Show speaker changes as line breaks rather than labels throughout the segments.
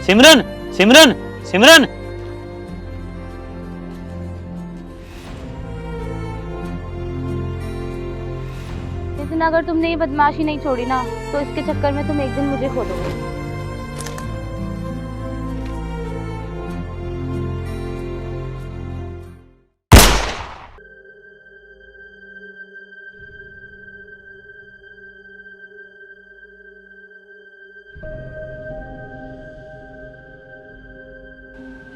सिमरन सिमरन सिमरन।
लेकिन अगर तुमने ये बदमाशी नहीं छोड़ी ना तो इसके चक्कर में तुम एक दिन मुझे खो दोगे।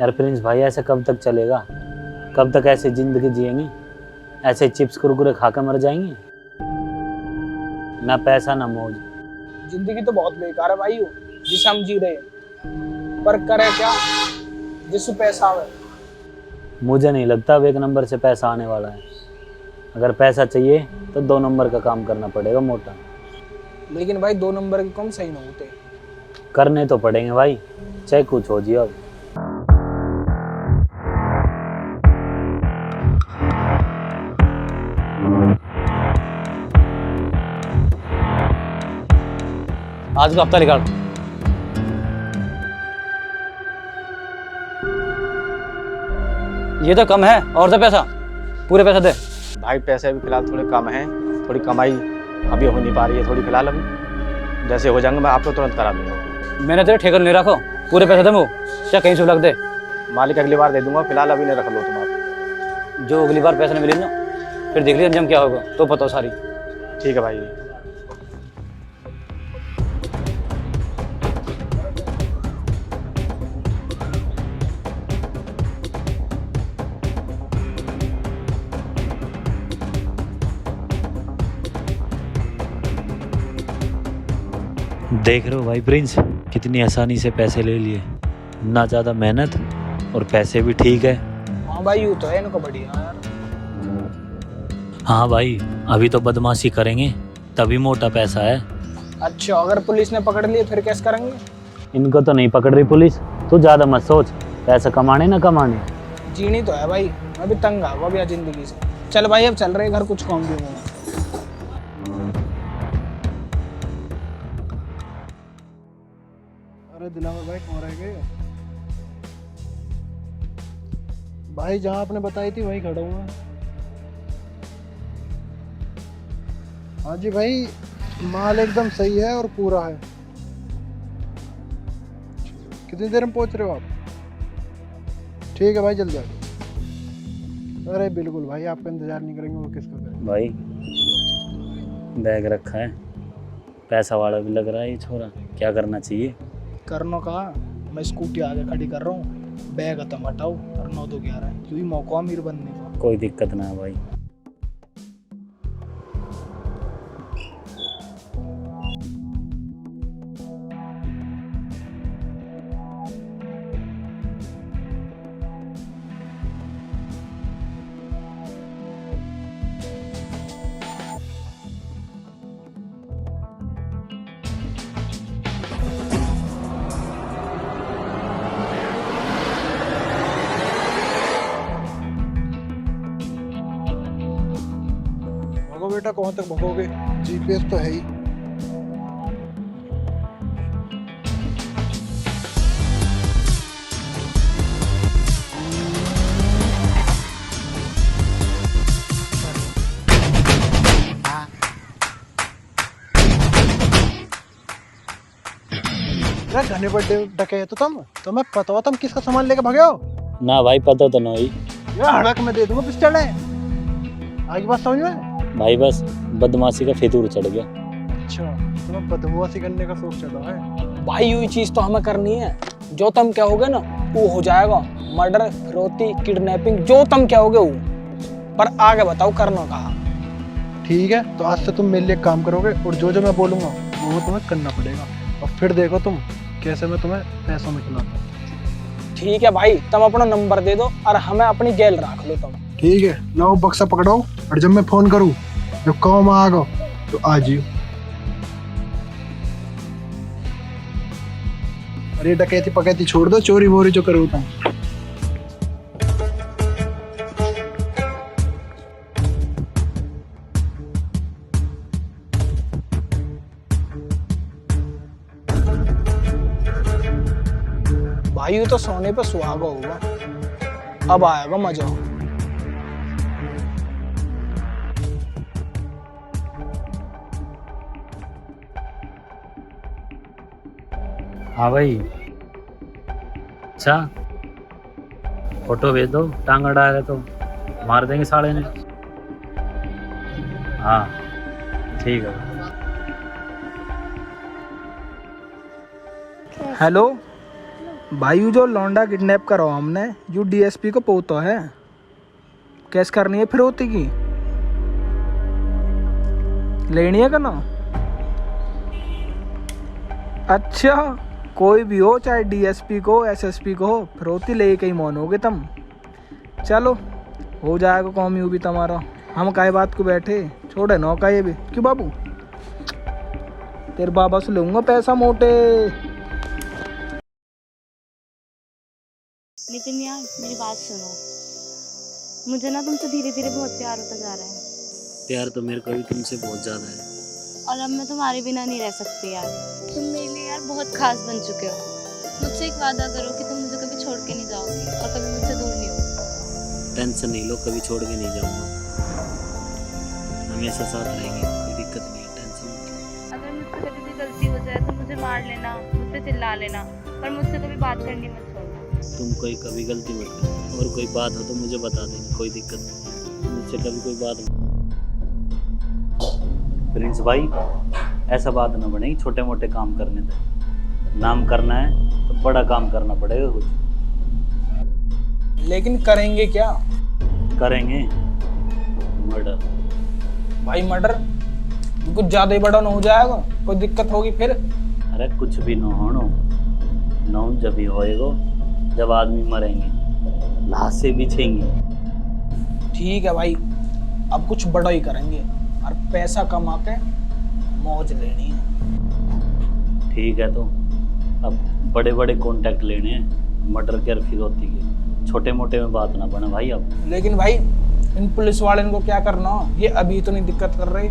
यार प्रिंस भाई, ऐसे कब तक चलेगा? कब तक ऐसे जिंदगी जिएंगे? ऐसे चिप्स कुरकुरे खाकर मर जाएंगे? ना पैसा ना मौज।
जिंदगी तो बहुत बेकार है भाई, जिसे हम जी रहे हैं, पर करे क्या जिससे पैसा आवे।
मुझे नहीं लगता अब 1 नंबर से पैसा आने वाला है। अगर पैसा चाहिए तो 2 नंबर का काम करना पड़ेगा मोटा।
लेकिन भाई 2 नंबर के कम सही ना होते।
करने तो पड़ेंगे भाई, चाहे कुछ हो जी। अब
आज का हफ्ता निकाल। ये तो कम है, और दे पैसा, पूरे पैसे दे।
भाई पैसे अभी फिलहाल थोड़े कम हैं, थोड़ी कमाई अभी हो नहीं पा रही है थोड़ी फिलहाल। अभी जैसे हो जाएंगे मैं आपको तुरंत करा दूंगा।
मैंने तेरे ठेकर नहीं रखो, पूरे पैसे दे मुँह, चाहे कहीं से लग दे।
मालिक अगली बार दे दूंगा, फिलहाल अभी नहीं रख लो तुम आप।
जो अगली बार पैसे नहीं मिले ना, फिर देख लिया अंजाम क्या होगा, तो पता हो सारी।
ठीक है भाई।
देख रहे हो भाई प्रिंस, कितनी आसानी से पैसे ले लिए। ना ज़्यादा मेहनत और पैसे भी ठीक है।
हाँ भाई यूँ तो है इनको बढ़िया यार।
हाँ भाई, अभी तो बदमाशी करेंगे तभी मोटा पैसा है।
अच्छा, अगर पुलिस ने पकड़ लिए फिर कैसे करेंगे?
इनको तो नहीं पकड़ रही पुलिस, तू ज़्यादा मत सोच। पैसा कमाने ना कमाने,
जीनी तो है भाई, मैं भी तंग आ गया जिंदगी से। चल भाई अब चल रहे घर, कुछ काम भी होगा।
अरे दिलावर भाई कहाँ रह गए? भाई जहाँ आपने बताई थी वहीं खड़ा हूँ मैं। हाँ जी भाई, माल एकदम सही है और पूरा है। कितनी देर में पहुँच रहे हो आप? ठीक है भाई, जल्दी आ जाओ। अरे बिल्कुल भाई, आपका इंतजार नहीं करेंगे और किसका करेंगे।
भाई बैग रखा है, पैसा वाला भी लग रहा है ये छोरा। क्या करना चाहिए?
करनो का, मैं स्कूटी आगे खड़ी कर रहा हूँ, बैग तुम हटाओ और 9 2 11 क्योंकि मौका अमीर बनने का।
कोई दिक्कत ना है भाई।
भगो बेटा, कहाँ तक भगोगे? जीपीएस तो है ही। घने बड़े डके तो तुम्हें पता हो तुम किसका सामान लेके भागे हो?
ना भाई, पता तो नहीं।
ये हड़क में दे दूंगा पिस्टल है। आगे बात समझ में?
भाई बस बदमाशी का फितूर चढ़ गया।
अच्छा, तुम्हें बदमाशी करने का शौक चढ़ा है?
भाई यही चीज तो हमें करनी है। जो तुम कहोगे ना वो हो जाएगा। मर्डर, फिरौती, किडनैपिंग, जो तुम कहोगे वो। पर आगे बताओ करना कहा।
ठीक है, तो आज से तुम मेरे लिए काम करोगे और जो जो मैं बोलूंगा वो तुम्हें करना पड़ेगा। और फिर देखो तुम कैसे मैं तुम्हें पैसों में खिलाता हूँ।
ठीक है भाई, तुम अपना नंबर दे दो और हमें अपनी जेल रख लो तुम।
ठीक है, लाओ बक्सा पकड़ाओ और जब मैं फोन करूँ जब काम आ गो तो आ जियो। अरे डकैती पकैती छोड़ दो, चोरी वोरी जो करो तुम।
भाई तो सोने पे सुहागा होगा, अब आएगा मजा।
हाँ भाई, अच्छा फोटो भेज दो, टांग अड़ाएगा तो मार देंगे साले ने। हाँ ठीक है।
हेलो भाई, यू जो लौंडा किडनैप करो हमने, यू डीएसपी को पोतो है, कैस करनी है फिरौती की, लेनी है ना? अच्छा, कोई भी हो, चाहे डीएसपी को एसएसपी को हो, फिरौती ले के ही मानोगे तुम। चलो हो जाएगा काम यूँ भी तुम्हारा, हम काहे बात को बैठे, छोड़े नौका ये भी क्यों बाबू, तेरे बाबा से लूंगा पैसा मोटे।
नितिन यार मेरी बात सुनो, मुझे ना तुमसे धीरे धीरे बहुत प्यार होता जा रहा है।
प्यार तो मेरे को भी तुमसे बहुत ज़्यादा है,
और अब मैं तुम्हारे बिना नहीं रह सकती यार। तुम मेरे लिए यार बहुत खास बन चुके हो। मुझसे एक वादा करो कि तुम मुझे कभी छोड़ के नहीं जाओगे और कभी मुझसे दूर नहीं होगे।
टेंशन नहीं लो, कभी छोड़ के नहीं जाऊँगा, हमेशा साथ रहेंगे, कोई दिक्कत नहीं है, टेंशन मत लो।
अगर मुझसे कभी भी गलती हो जाए तो मुझे मार लेना, मुझसे चिल्ला लेना, पर मुझसे कभी बात करनी मत छोड़ना।
तुम कोई कभी गलती मत करो, और कोई बात हो तो मुझे बता देना, कोई दिक्कत नहीं, मुझसे कभी कोई बात नहीं। प्रिंस भाई, ऐसा बात ना बने, छोटे मोटे काम करने दे, नाम करना है तो बड़ा काम करना पड़ेगा कुछ।
लेकिन करेंगे क्या?
करेंगे मर्डर।
भाई मर्डर कुछ ज्यादा ही बड़ा ना हो जाएगा, कोई दिक्कत होगी फिर?
अरे कुछ भी न होनो, नौ जब भी होएगो जब आदमी मरेंगे, लाशें बिछेंगी।
ठीक है भाई, अब कुछ बड़ा ही करेंगे और पैसा कमा के मौज लेनी है।
ठीक है, तो अब बड़े बड़े कॉन्टैक्ट लेने हैं, मर्डर के और फिरौती के, छोटे मोटे में बात ना बने भाई। अब
लेकिन भाई इन पुलिस वाले को क्या करना, ये अभी तो नहीं दिक्कत कर रहे,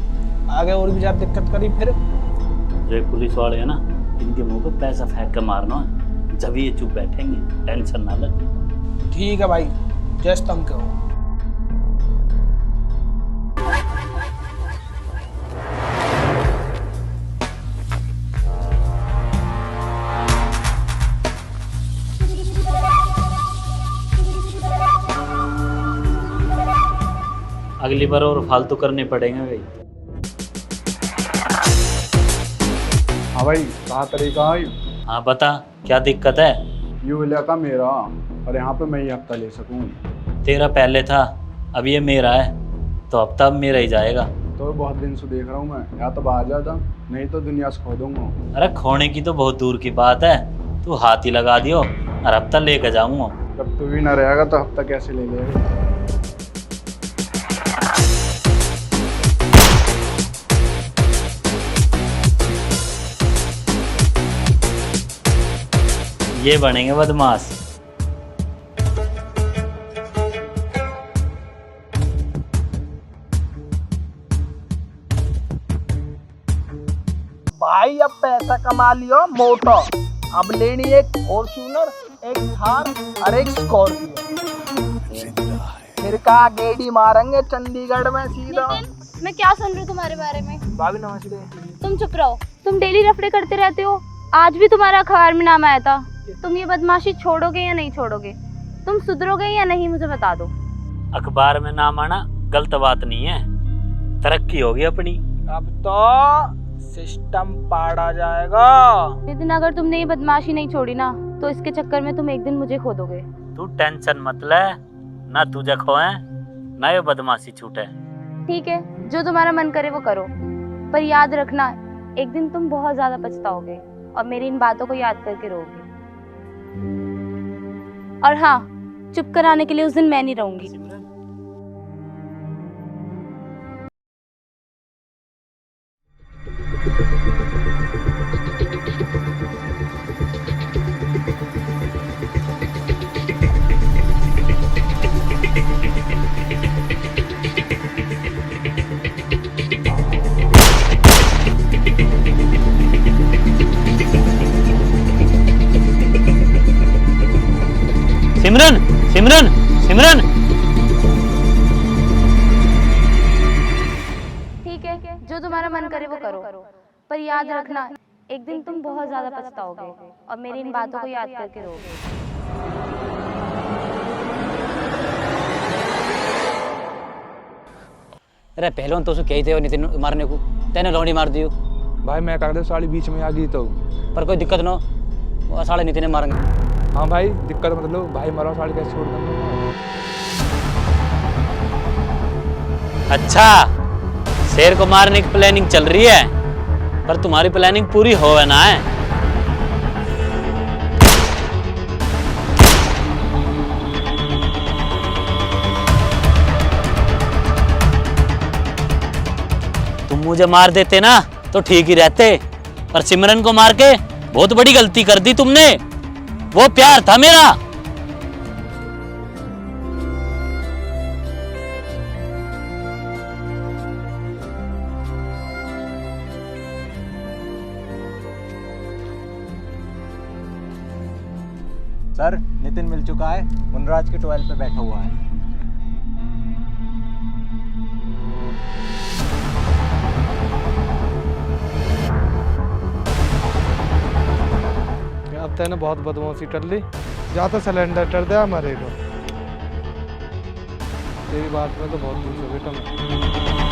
आगे और भी ज्यादा दिक्कत करी फिर।
जो ये पुलिस वाले हैं ना, इनके मुंह पे पैसा फेंक के मारना है, जब ये चुप बैठेंगे, टेंशन ना लगे।
ठीक है भाई, जैसे तुम कहो।
अगली बार और फालतू करने पड़ेंगे भाई।
हाँ भाई, कहाँ तरीका है?
हाँ बता, क्या दिक्कत है?
यू इलाका मेरा, और यहाँ पे मैं ही हफ्ता ले सकूँ।
तेरा पहले था, अब ये मेरा है, तो हफ्ता अब मेरा ही जाएगा।
तो बहुत दिन से देख रहा हूँ मैं, या तो बाहर जाता, नहीं तो दुनिया से खो दूंगा।
अरे खोने की तो बहुत दूर की बात है, तू हाथ ही लगा दियो और हफ्ता लेकर जाऊंगा।
जब तू भी ना रहेगा तो हफ्ता कैसे ले लेगा?
ये बनेंगे बदमाश।
भाई अब पैसा कमा लियो मोटा, अब लेनी एक फॉर्च्यूनर, एक थार और एक स्कॉर्पियो, फिर का गेड़ी मारेंगे चंडीगढ़ में सीधा।
नितिन, मैं क्या सुन रही हूँ तुम्हारे बारे में?
भाभी नमस्ते।
तुम चुप रहो, तुम डेली रफड़े करते रहते हो, आज भी तुम्हारा अखबार में नाम आया था। तुम ये बदमाशी छोड़ोगे या नहीं छोड़ोगे? तुम सुधरोगे या नहीं, मुझे बता दो।
अखबार में नाम आना गलत बात नहीं है, तरक्की होगी अपनी।
अब तो सिस्टम पाड़ा जाएगा।
नितिन, अगर तुमने ये बदमाशी नहीं छोड़ी ना, तो इसके चक्कर में तुम एक दिन मुझे खो दोगे।
तू टेंशन मत ले, ना तुझे खोए ना ये बदमाशी छूटे।
ठीक है, जो तुम्हारा मन करे वो करो, पर याद रखना एक दिन तुम बहुत ज्यादा पछताओगे और मेरी इन बातों को याद करके रोओगे। और हाँ, चुप कराने के लिए उस दिन मैं नहीं रहूंगी।
सिमरन सिमरन सिमरन।
ठीक है, जो तुम्हारा मन करे वो करो, पर याद रखना एक दिन तुम बहुत ज्यादा पछताओगे और मेरी इन बातों को याद करके रोगे।
अरे पहले तो कही थे नितिन मारने को, तेने लौंडी मार दियो।
भाई मैं कर दे साड़ी बीच में आ गई तो।
पर कोई दिक्कत ना हो, साले नितिन ने मारेंगे।
हाँ भाई दिक्कत मतलब भाई मरो साड़ी कैसे छोड़ दूंगा।
अच्छा, शेर को मारने की प्लानिंग चल रही है, पर तुम्हारी प्लानिंग पूरी हो ना है। तुम मुझे मार देते ना तो ठीक ही रहते, पर सिमरन को मार के बहुत बड़ी गलती कर दी तुमने। वो प्यार था मेरा।
सर नितिन मिल चुका है, मुनराज के 12 पे बैठा हुआ है।
अब तैने बहुत बदमाशी कर ली, जा तो सिलेंडर कर दे हमारे को। तेरी बात में तो बहुत खुश हो बेटा मैं।